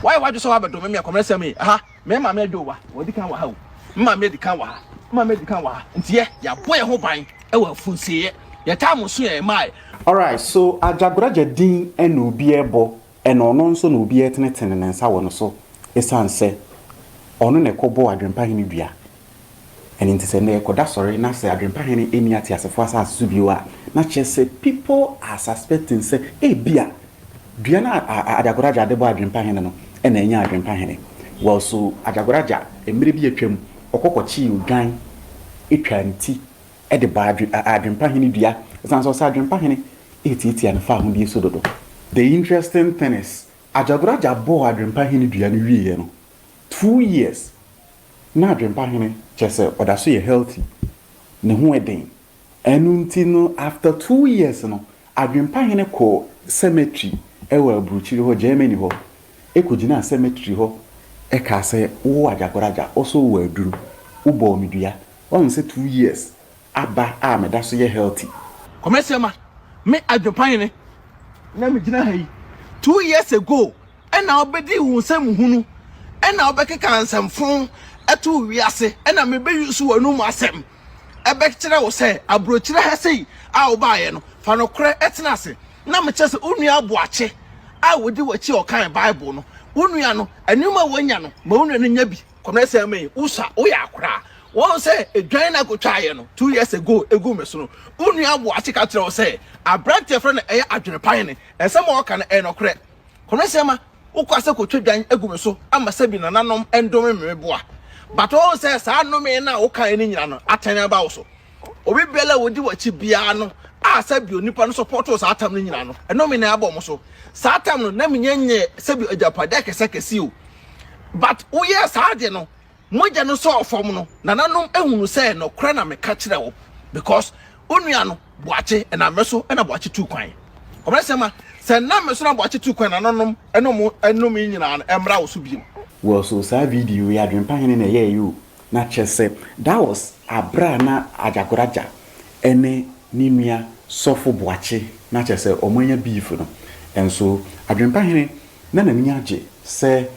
why just so have to me commerce me aha me ma me do wa wo di kan wa ha o ma me di kan wa ha ma me di kan wa ha nti ya boy ho ban e wa funsie ya time so e mai. All right, so Ajagoraja din eno obi ebo eno no nso na obi etenetene ne nsa wo no so esanse ono ne kobo adwempa hene dua eni nti se ne ekoda sorry na se adwempa hene eni ate asefo asa asu biwa na chese people are suspecting say bia dua na Ajagoraja de bo adwempa hene no ena enya adwempa hene well so Ajagoraja emire bi atwam okokochi udwan etwa nti e de ba adwempa hene dua esanse so adwempa hene eti an fa hu bi so dodo. The interesting thing is Ajagoraja bo adwempa hene dua no wie no 2 years na adwempa hene chese odaso ye healthy ne ho eden enunti no after 2 years no adwempa hene ko cemetery ewa abruchiri ho Germany ho ekogina cemetery ho eka se wo Ajagoraja also wo aduru ubo midua on say 2 years aba me daso ye healthy komesiama me adwempa hene na me gina ha yi 2 years ago ena obedi hu nsam hunu ena obekeka nsamfon eto wiase ena me be yusu wanu mu asem ebekire wo se abrochire ha sei a obaye no fa no kore etena ase na me chese onua aboache a wodi wachi okan bible no onua no anima wanya no ma onua no nya bi komese me usa oya akora won say edwan na gotwaye no 2 years ago egu me so no onua aboache ka kire wo se abrante friend eye adwene pan ne ensem o ka no e no kore komese ma ukwase ko twedwan egu me so amasa bi nananom endome memeboa but all says I no me na uka eni nyina no atanya ba wo so obi bela wodi wachi bia no a sabi onipa no support us atam no nyina no eno me na aba mo so sa atam no na menyenye sabi ajapade kese o but wo ye sa de no moja no so ofom no nananom ehunu say no kra na me ka kire wo because onua no boache na meso na boache tu kwan obrasema se na meso na boache tu kwan nananom enom nyina no emra wo so bi. Well, so sa video ya adwempa hene na ye you na chese that was abra na Ajagoraja ene ninua sofo boache na chese omonya beef no and so adwempa hene na ni age se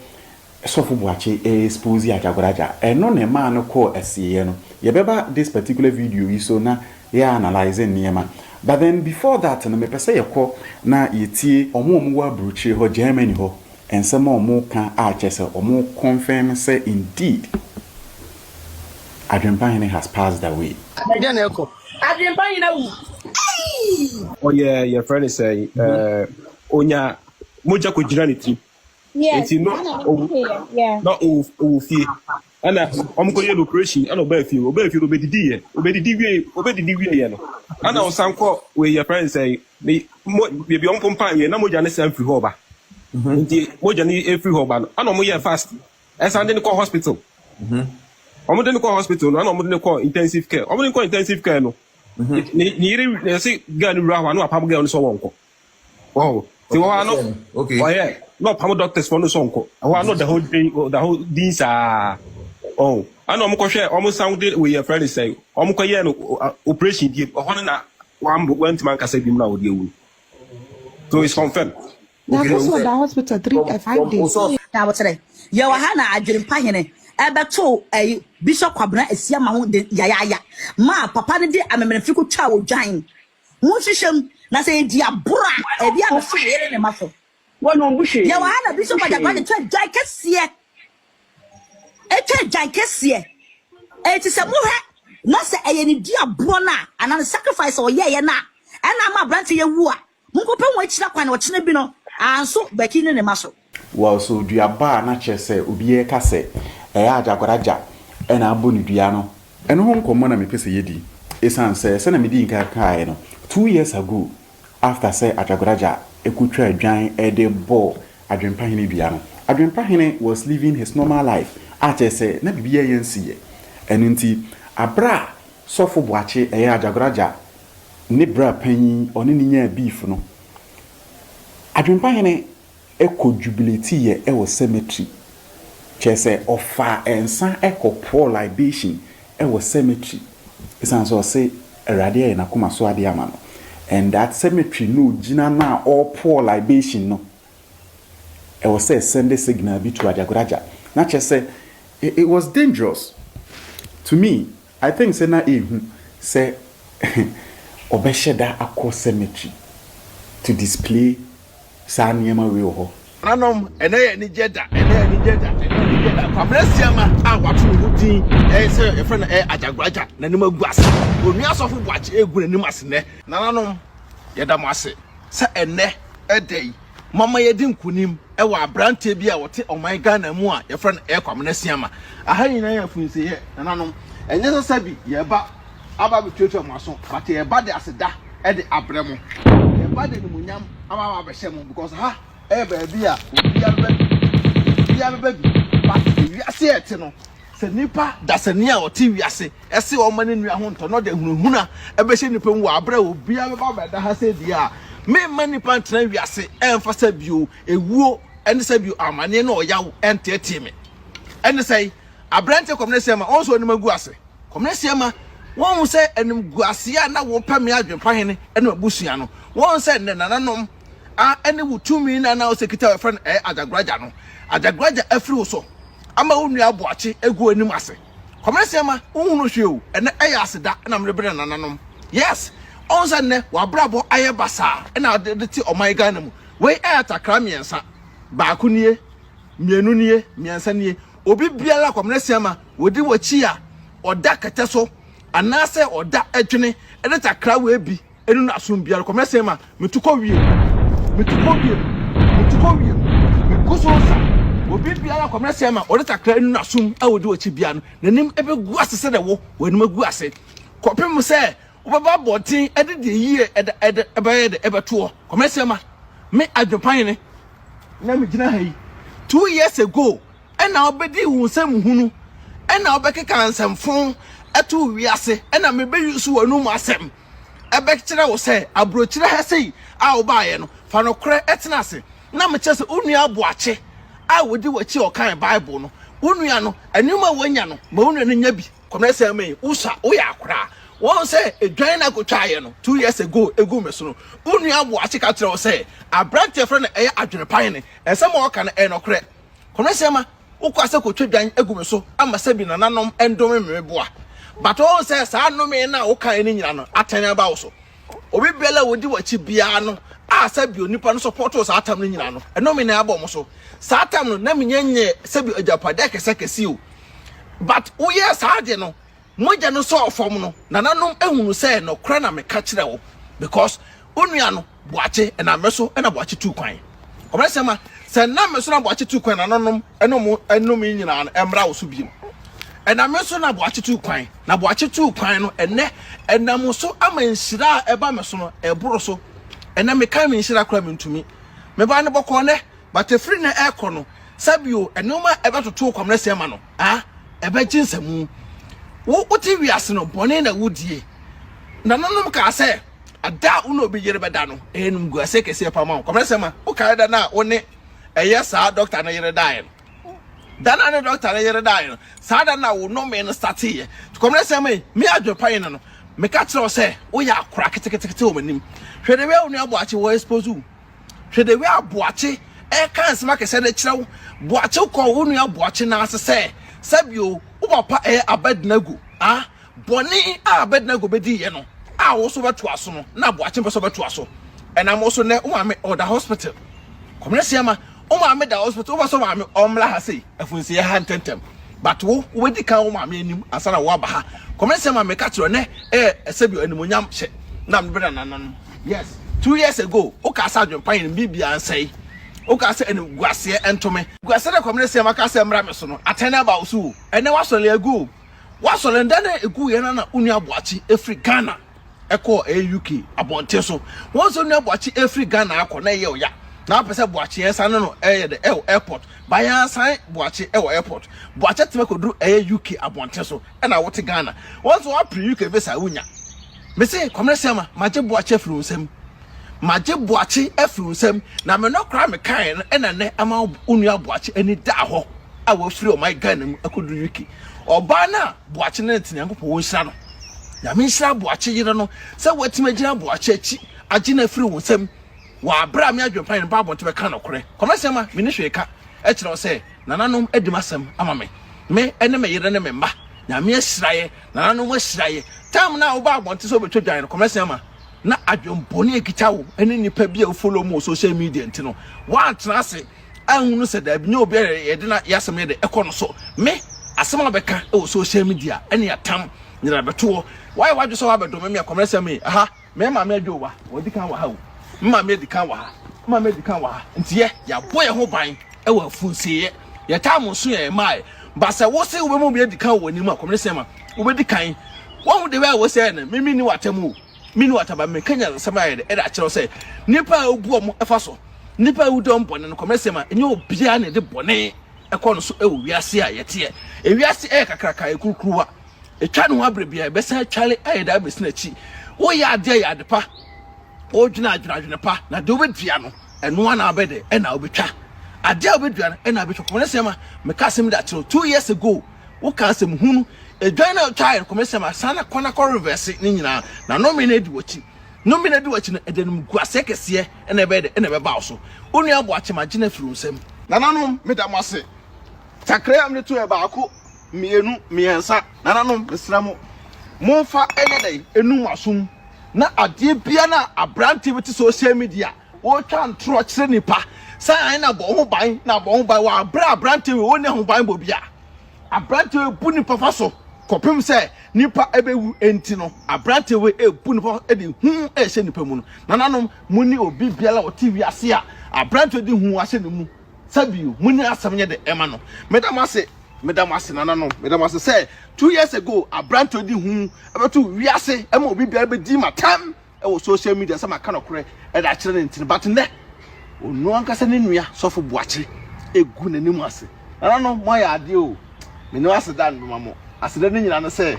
sofo boache expose Ajagoraja eno ne ma no call asiye no ye beba this particular video yi so na ya analyze niema but then before that no me pese ye ko na yetie omo wa bruchi ho Germany ho and some more can chese omo confirm say indeed Adwempa hene has passed away. Adwempa hene oh yeah your friend is say onya moja ko jira ni tri yes no yeah no o fi ana omko ye operation ana oba fi obedidi wie no ana osanko we your friend say me bi ompompa ye na moja ne san fi ho ba nti moja ni every ho ba no ana mo ye fast esande ni ko hospital omo de ko hospital no ana omo de ko intensive care omo de ko intensive care no ni yiri say gan ru ahwa no apam gan so wonko oh ti wa no okay oh yeah no apam doctors for no so wonko wa no the whole things are oh ana omo ko hwe omo sound we your friend say omo ko ye no operation die hono na one man kasa bi mu na odi ewu so it's confirmed. Okay. That's what the hospital 5 days. Now what's today? You are Hannah Adwene hene. Ebeto Bishop Kwabena esia ma ho de ya ma papa ne de amemrefiku twa wo dwan mo hwehwem na say dia bra e dia no so yere ne mafo Wono mbuhwe. ya wa Hannah Bishop Kwabena twa dwan kese twa dwan kese ti se mo hwe na se eye ne dia bro na ana sacrifice o ye na ana ma brante ye wu a mo ko wa chira kwan o chine bi no anso baki ne maso. Well, so duaba na chese obiye kase Ajagoraja ena aboni dua no eno ho nkomo na mepese yedi esan se na medi nka kae no 2 years ago after say Ajagoraja ekutwa adwan ede bo adwempa hene dua no adwempa hene was living his normal life achese na bibiya yensiye eno nti abra sofo boache Ajagoraja ne bra panyi oni nya beef no adwempa hene eko jubilate ye ewo cemetery chese ofa ensa eko pour libation ewo cemetery isan so say Awurade ye na koma so ade ama no and that cemetery no gina na all pour libation no was say send a signal be to Ajagoraja. Not just say it was dangerous. To me, I think say na say obesheda akọ cemetery to display Sanyama Rio. Nanom ene ni jeda kwamresiama a watu hudi say e friend Ajagoraja na nim aguase onu asofo boache egu nanim asene nanom yeda mo ase say ene edei mama yedi nkunim e wa abrante bi a wote oman Ghana mu a ye friend kwamresiama aha nyina ya funse ye nanom enye so sabi ye ba aba betwetwe mo aso but ye ba de aseda e de abremo ye ba de munyam aba ba hye mo because ha baby a obiara baby but wiase ete no se nipa da se ne a oti wiase ese o mane nua ho nto no de hunhuna ebehye nipa mu abra obiara ba da ha se dia me mani pantena wiase emfasa bio ewuo ene se bio amane na oyawo entete me ene sei abrante komnese ma onso ni magu ase komnese ma won se enim guase ya na wo pame adwenpa hene ene abusua no won se ne nananom ene wutumi na o sekita we friend Ajagoraja no Ajagoraja afiri so ama wonu aboache egu anim ase komnese ma uhunu hwe o ene eya aseda na mrebre nananom yes onse ne wabrabo aye basa na de ti oman Ghana mu we atakra miensa ba ku nie mienu nie miensa nie obi biala komnese ma wodi wachi a oda kete so anase oda adwene ene takra we bi enu na asum biala komnese ma metuko wie mekusosa obi biala komnese ma ode takra enu na asum a wodi wachi bia no nanim ebegu asese de wo wanim agu ase kopem se obaba botin ede de yie ede ebayede ebeto komnese ma me adwopan ne na me gina hayi 2 years ago ena obedi hunsam hunu ena obekeka nsamfon eto wiase ena me be yusu wanum asem ebekira wo se abrochira ha sei a obaye no fa no kre etena ase na me chese onua aboache a wodi wachi okan bible no onua no anuma wanya no ma onua no nya bi komnese me usa oya akra won say edwan na gotwaye no 2 years ago egu meso no onua aboache ka kire wo se abrante friend eye adwene pan ne ensem o ka na no kre komnese ma ukwase kotwadwan egu meso ama sabi na nanom endome meboa but won say sa anome na wo kan ni nyina no atanya ba wo so obi bela wodi wachi bia no a sabi onipa no support us atam ni nyina no enome na abom so sa atam no na menyenye sabi ajapada kese o but wo yes ade no moja no so ofom no nananom ehunu say no kra na meka kire wo because onua no boache na meso na boache tu kwan obese ma se na meso na boache tu kwan nananom enom nyina no emra wo so biem na meso na boache tu kwan na boache tu kwan no ene enam so amanhira eba meso no eboro so ena meka menhira kra mentumi me ba ne bokọ ne but free na ekọ no sabio enoma ebetoto komnese ma no ebe jinsamu wo uti wiase no bone na wudie na nanom ka se ada uno obi yere beda no enum guase kese pama komnese ma o ka da na one sa doctor na yere dai dan na doctor na yere dai no sa da na wo no me no start here komnese ma me adwopan no me ka tro se wo ya akora ketekete o manim hwede we onu aboache wo expose u hwede we aboache kan sema kese de kirewo boache ko onu aboache na asese sabio wo papa abednago boni abednago bedi ye no wo so beto aso no na boache beso beto aso ena mo so ne wo ame order hospital komnese ma wo ame da hospital wo so ame omla ha sei afunsi ye ha ntentem but wo wedi kan wo ame anim asana wo aba ha komnese ma me ka kiro ne sabio animonyam hye na mbeda nanan yes 2 years ago o ka sa adwempan bibia ansai o ka se enu guase entome guase de komnese ma ka se mra me so no atena ba usu ene wasole agu wasole ndana egu ye na unu aboachi efri Ghana eko UK abonte so won so unu aboachi efri Ghana akọ na ye oya na apese boachi ensa no the airport baya san boachi airport boachi teme koduru UK abonte so na wote Ghana won so apri UK visa unya me say komnese ma maje boachi efri nsem maje boachi efri nsem na me no kra me kan na ne ama unu aboachi ani da ho a wo free o my Ghana mu akoduru UK oba na boachi na tinyankopɔ wo nhyira no ya me nhyira boachi yire no sɛ watima gina boachi achi agina free wo nsem wa bra me adwempa ne ba abonte be ka no kore komese ma me ne hweka e kire say nananom edimasem ama me ene me yere ne me mba na me asiraye nananom asiraye tam na wo ba abonte so betwa dwan no komese ma na adwomponi ekita wo ene nipa bia wo follow mo social media ntino wa atena ase ahunu se da bi nye obi ye de na yasem ye de ekono so me asem abeka e social media ene atam nyina beto why wadwo so abedo me komese me aha me ma me adwo wa odi kan wa ha wo mma me di kan wa ha mma me di kan wa ha ntiye ya boye ho ban e wa funsiye ya tam so ye mai ba se wo se wo be mo be di kan woni ma komese ma wo be di kan wo de we wo se na mimi ni watamu mini wataba me kanya nsama ye e da kire se nipa obu omo efa so nipa udom bone no komese ma enye obia na de bone ekọ no so e wo wiase a yete e wiase e kakraka e kurukuruwa etwa no abre bia be sa twale e da be sina chi wo ya ade ya ade pa o dwuna pa na de obedua no eno na abede e na obetwa ade obedua no e na betwa komese ma me ka sem da kire 2 years ago wo ka sem hunu edwan na child komese ma sana kona ko reverse ni nyina na no me na di wachi no edenum guase kese na ebe ba so onu abo achemaje na firu nsem nananom medamase takre am ne to e ba ko mienu miensa nananom mesramo monfa enedai enum asum na ade bia na abrante bi social media wo twa ntro kire nipa san na bo ho ban wa abrante we woni ho ban bo bia abrante we bu nipa fa so kopim se nipa ebewu enti no abrante we ebu nipa e di hu e hye nipa mu no nananom muni obi biala o TV ase a abrante di hu ase ne mu sabiu muni asam nye de ema no medamase nananom medamase say 2 years ago abrante di hu abeto wi ase ema obi biala be di matam e wo social media sama ka no kore e da kire ne ntini but ne onu ankasa ne nua sofo boakye egu nanim ase nananom mo ya ade o menu ase dan no mamo asede ne nyina no se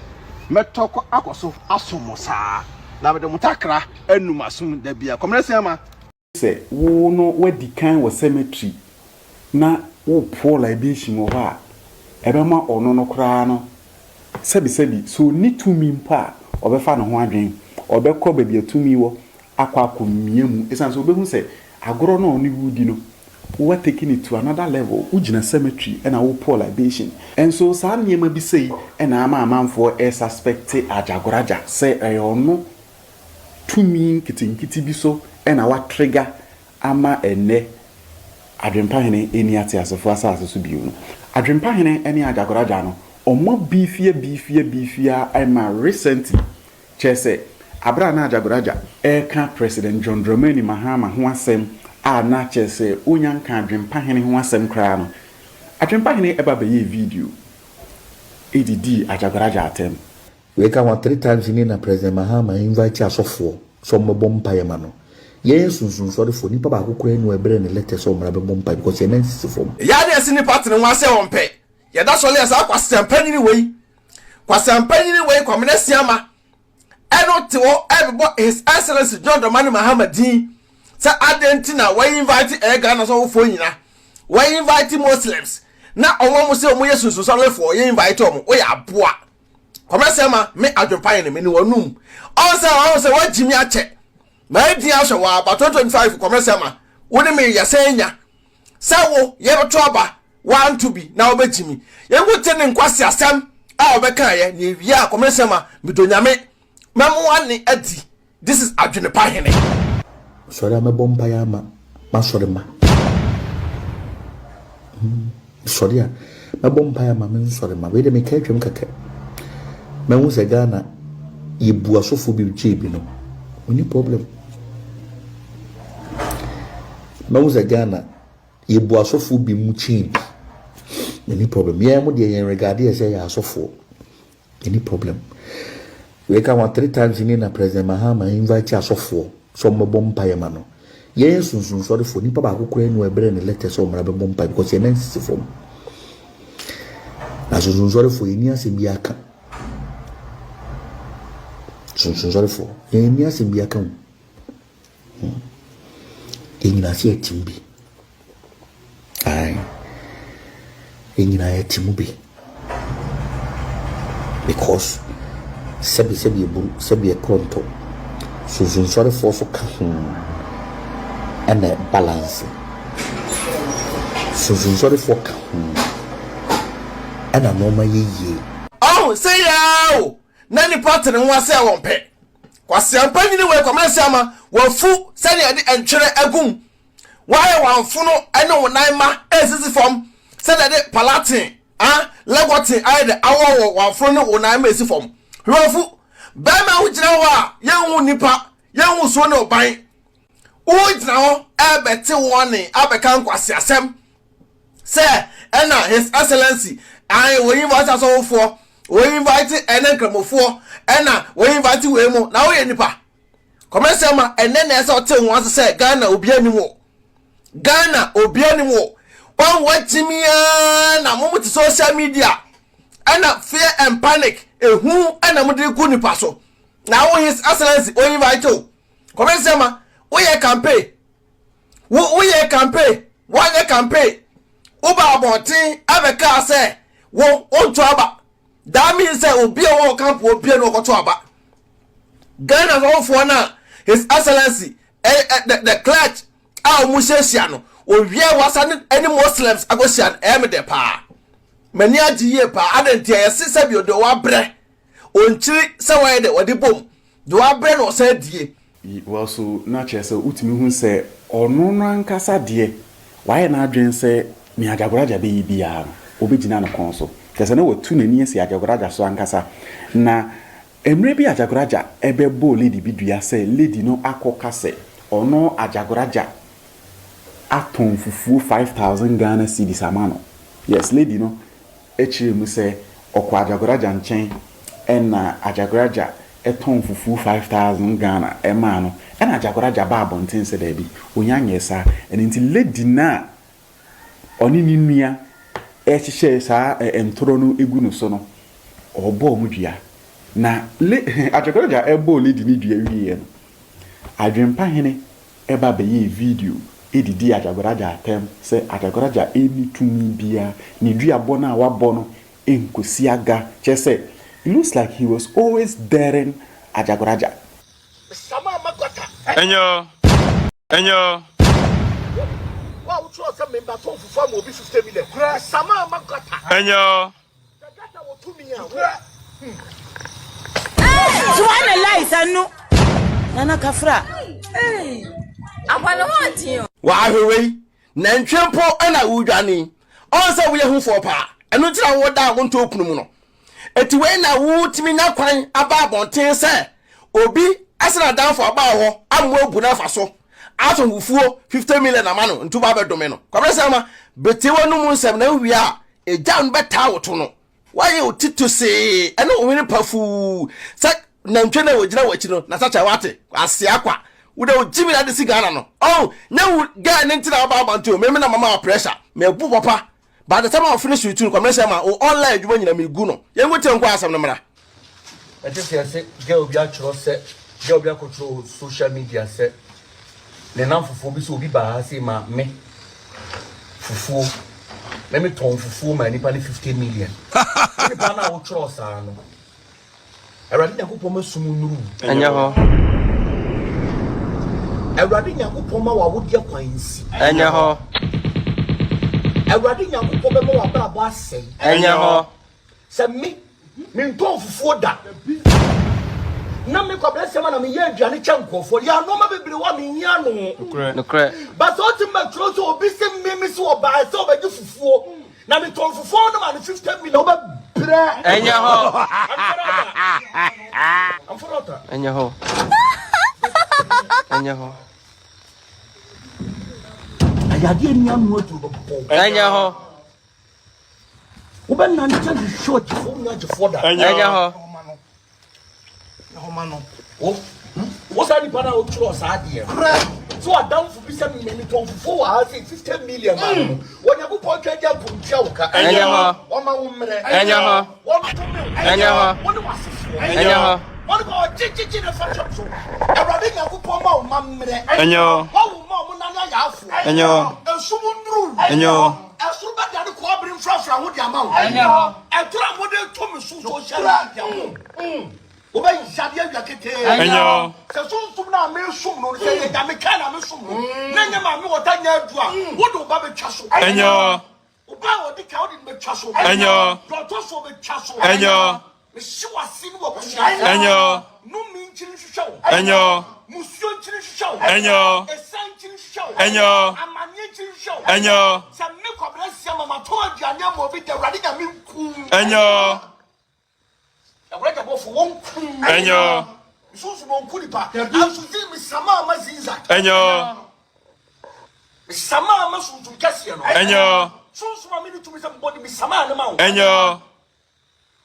metoko akoso asomo saa na me de mutakra anum asum da bia komrese ama se wo no wadi kan wo cemetery na wo po libation wo ha ebe ma ono no kra no sebi so ni tumi mpa obefa no ho adwen obekọ bebia tumi wo akwa akomiemu esan so obehu se agoro no oni wudi no we taking it to another level ugina cemetery and our poor libation and so sa nyema bi sei na amanfo e suspect ajagoraja say eyono tumi kitinkiti bi so na wa trigger ama ene adwempa hene eni ate asefo asase so biu no adwempa hene eni ajagoraja no omo bifia ama recently chese abra na ajagoraja e ka president John Dramani Mahama ho asem a na chese onyanka adwempa hene ho asem kra no adwempa hene eba be ye video edidi ajagoraja atem we ka 3 times ni na president Mahama invite asofo so mbompa yema no ye sunsun so de fo nipa ba akokora enu ebre ne letter so mra be bompa because ye nansi fo ya de ase ni party ne ho ase wonpe ye da so le asa kwasempa ni wei kwamene siama eno te wo everybody his excellency John Dramani Mahama din sa adentina we invite Ghana so fo nyina we invite Muslims na omo se omo yesunsun so le fo ye invite omo we ya boa komesema me adwempa ne me ni wonum on se wa jimi ache ma di ahwe wa ba 2025 komesema woni me yasenya sawo ye beto aba want to be na obejimi ye gute ne nkwasi asem a obeka ye ne wia komesema midonyame memo ane adi this is Adwene Pa hene sorry me bompa ya ma sorry ma sorry me bompa ya ma me sorry ma we de me ka twem kaka me hu se Ghana yibu asofo bi chebi no oni problem me hu se Ghana yibu asofo bi mu chebi any problem ye mo de yen regard ye say asofo any problem we ka 3 times ni na president Mahama invite asofo so mbompa ye ma no ye sunsun so de fo nipa ba akokora enu ebre ne letter so mra be bompa because ye nansi fo na sunsun so de fo eni asem aka sunsun so de fo eni asem aka eni na se timbi ai eni na timbi because sebi konto sunsun so de fo so ka and a balance. So sorry for and a normal ye. Oh, say ya! Nani part and one say one pet. Was the company way commercial were full, sending and chere agum. Why one funo, I know Naima, as from, said that Palatin, Legotin, I the hour one funo when I mess from. Rofu, Bama with Jawa, young Nipa, young Sono by. Oh, now, I bet you warning, I become Quasiasem. Sir, and now His Excellency, I will invite us all for. We invited and then come for, and now we invited Wemo. Now we nipa. Commercial and then as I tell once say Ghana will be anymore. Ghana will be anymore. One watching me and a moment to social media. And fear and panic. A who and a mother good paso. Now His Excellency we invite you. Commercial, we campaign. We campaign. One campaign. Uba abontin abeka say wo on to that means that will be a war camp will be no aba. Ghana's all for now. His Excellency, the clerk, our Musesiano, will be any Muslims Agosian Emede Pa. Many a year pa, I didn't hear sister you do a bre. On tree, somewhere the what the boom. Do a bre or said ye. Well, so not just so Utimi who say, or no rancasa dear. Why not dream say, me a Jagoraja baby, Obijinano Consul. Kese na wotu nani si Ajagoraja so ankasa na emre bi Ajagoraja ebebo lady bi dua se lady no akoka se ono Ajagoraja aton fufu 5,000 Ghana cedis amano. Yes, lady no echire mu se okwa Ajagoraja nchen na Ajagoraja eton fufu 5,000 Ghana emano na Ajagoraja ba abonten se da bi onyanye sa enti lady na oni ni nua share sa entro no egu no so no obo mu dua na Ajagoraja ebo lady ni dua wiye no Adwene Pa hene eba be ye video edidi Ajagoraja atem se Ajagoraja emi tumi bia ni dua bona wa bono enkosi aga chese it looks like he was always daring Ajagoraja. Sama magota Enyo wa utro some member to fufa mo bi 50 million sama magota Enyo gata wo tumi ya Suwana lies anu nana kafra Akwana wati yo wa ahwewe na ntwempo na wudwane onse wo ye hu fo pa eno tira wo da wo nto okunu mu no eti we na wo timi na kwan aba abonten se obi asena dan fo aba ho amwo abu na fa so aso wufuo 50 million amano ntu ba bedome no kwabese ma betewo no mu nsem na wi a eja no beta woto no waye otito se eno ohini pafu sa na ntwe na wogina wachi no na sacha wate ase akwa wo da ojimi na de sigana no oh na ga ne ntina aba abanto me na mama pressure me bu papa by the time I finish with you commercial ma o online dwuma nyina me gu no ye ngote nko asem no mra ati se ga obi a chro se ga obi a control social media se le nan fufu bi so obi ba se ma me fufu let me ton fufu ma ni pa ni 50 million ni pa na wo chro sa no Awurade Nyankopɔn masumu nuru Enya ho Awurade Nyankopɔn ma wa wodi akwansi Enya ho Awurade Nyankopɔn be ma wa bra bo asɛn Enya ho se me nton fufu da na me kwa bless ma na me ye aduane kya nkofo ya no ma bebere wa me hia no nokre but so ti ma tro so obi se me so oba se obaji fufuo na me ton fufuo no ma 50 million oba bra Enya ho I'm for that Enya ho Enya ho ayade ni anu otu bo Enya ho oba na nche short fo na je for that Enya ho what's that pana o tro sa de so adam fu bi se me ton fufuo wa 50 million man won ya bupo twa dia puntia wo ka Enya ho o ma wo mre Enya ho Enya ho won wa sifo Enya ho won ko chichi na fa so Awurade Nyankopɔn ma wo ma mre Enya ho wo ma mo na na ya afu Enya ho esumu nduru Enya ho esu ba da ko abrim frafra wo dia ma wo Enya ho etura mo de to me su social media Oba yade ya kete. Enyo. Se so na me sum no se ya me kan na me sum no. Na nya ma me wota nya adu a. Wo do ba be twa so. Enyo. Oba wo di ka wo di be twa so. Enyo. Do so be twa so. Enyo. Me shi wase ni wo ko shi. Enyo. No mi nchiri hwehwe. Enyo. Musio nchiri hwehwe. Enyo. Esan nchiri hwehwe. Enyo. Amani nchiri hwehwe. Enyo. Sa me kwabra sia mama to aduane mo bi de Awurade ga me nku. Enyo. Awurade bo fo won ku. Enyo. So no ku ni pa. Aso zi mi sama ma zinza. Enyo. Mi sama ma suntum kase no. Enyo. So ma me ni tumi se mbodi mi sama na ma wo. Enyo.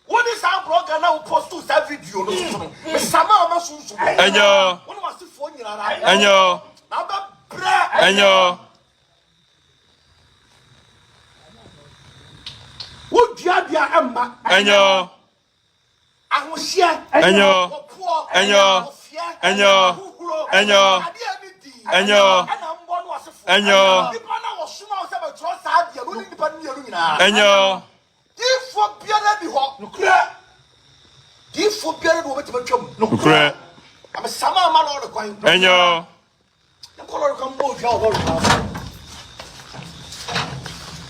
What is our blogger now post to that video no so. Mi sama ma suntum. Enyo. Won wa si fo nyina ra. Enyo. Na ba bra. Enyo. Wo dia amma. Enyo. Ahosia. Enyo. Enyo. Enyo. Enyo. Enyo. Enyo. Enyo. Ifo biara bi ho nukura. Ifo biara do betima twam Nukura. Am sama ma lo kwan. Enyo. Ko lo kan bo ja lo ka.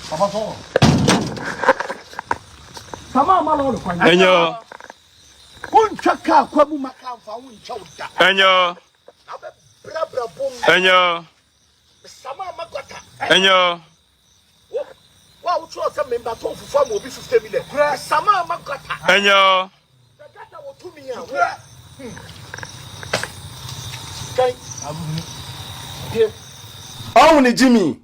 Papa so. Sama ma lo kwan. Enyo. Kun chaka kwa mu maka fa won chawda. Enyo. Abe bra bom. Enyo. Sama ma gota. Enyo. Wa wo tro se member to fufu am obi 50 million. Sama ma gota. Enyo. Gata wo tumi a. Kai. Oh ni Jimmy.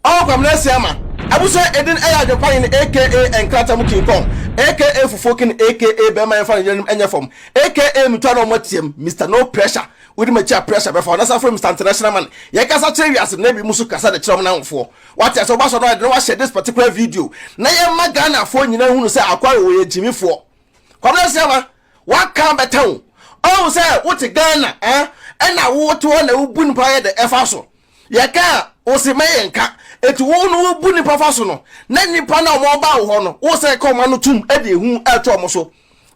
Oh kwamna siama. Abuso Eden Aya Japan aka Enkrata King Kong aka Fufokin aka Bema Fan Enya Form aka Mutano Matiem Mr No Pressure with my chair pressure before that's from Mr International Man. Yakasa Cherry as maybe Musu Kasa the Chrom now for. What as Obaso I don't share this particular video. Na ya magana for you know who say acquire we Jimmy for. Kwamna siama what can be town. Oh say what a Ghana and I want to one who bun by the Efaso. Yaka Osimeyenka etu wonu bu nipa fa so no na nipa na mo ba wo no wo se ko ma no tum e de hu eto mo so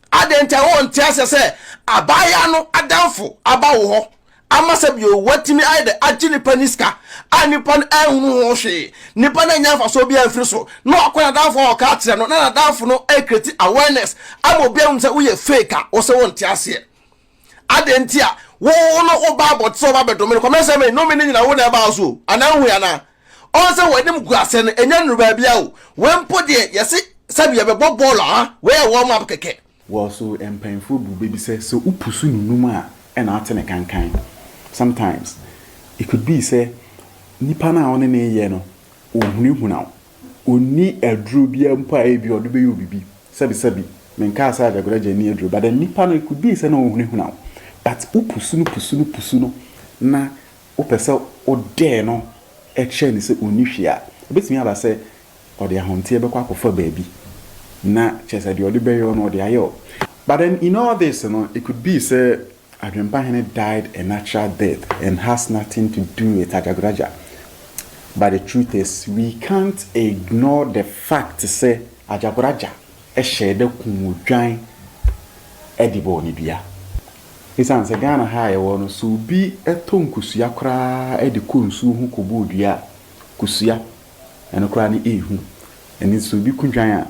adenta wo ntia se abaya no adamfo aba wo ho amasa bi o watimi ai de agini paniska anipa na ehunu ho hwe nipa na nya fa so bi afiri so no akwa adamfo o ka atre no na adamfo no e create awareness am obi am se wo ye fake a wo se wo ntia se adentia wo no oba bot so ba bedo me ko me se me no me ni na wo na ba so anan hu ya na onse wedim guase no enya nuru ba bia o wempo de yesi sabi ye bebo ball ha we e warm up keke wo so empanfo bu baby say so upusu nunum a e na ate ne kankan sometimes it could be say nipa na one ne ye no ohunihuna oni adru bia mpa e bi odo be yo bibi sabi menka asa Adwene ni adru but the nipa no it could be say na ohunihuna but upusu no na opese ode no e che ni se onihwe a obetimi aba se ode ahonte be kwa kofa baabi na chese de ode be yo no ode ayo but then in all this it could be say Adwene Pa died a natural death and has nothing to do with Adwene. But the truth is we can't ignore the fact say Adwene e shede kumudwan edibo ni bia isan se Ghana ha ye wono so bi eton kusua kra edi konsu hu kobodua kusua eno kra ni ehu eni so bi kundwan a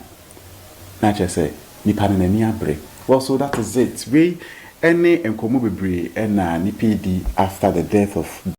na chese nipa na ni abre well so that is it we any enkomo bebre na nipa di after the death of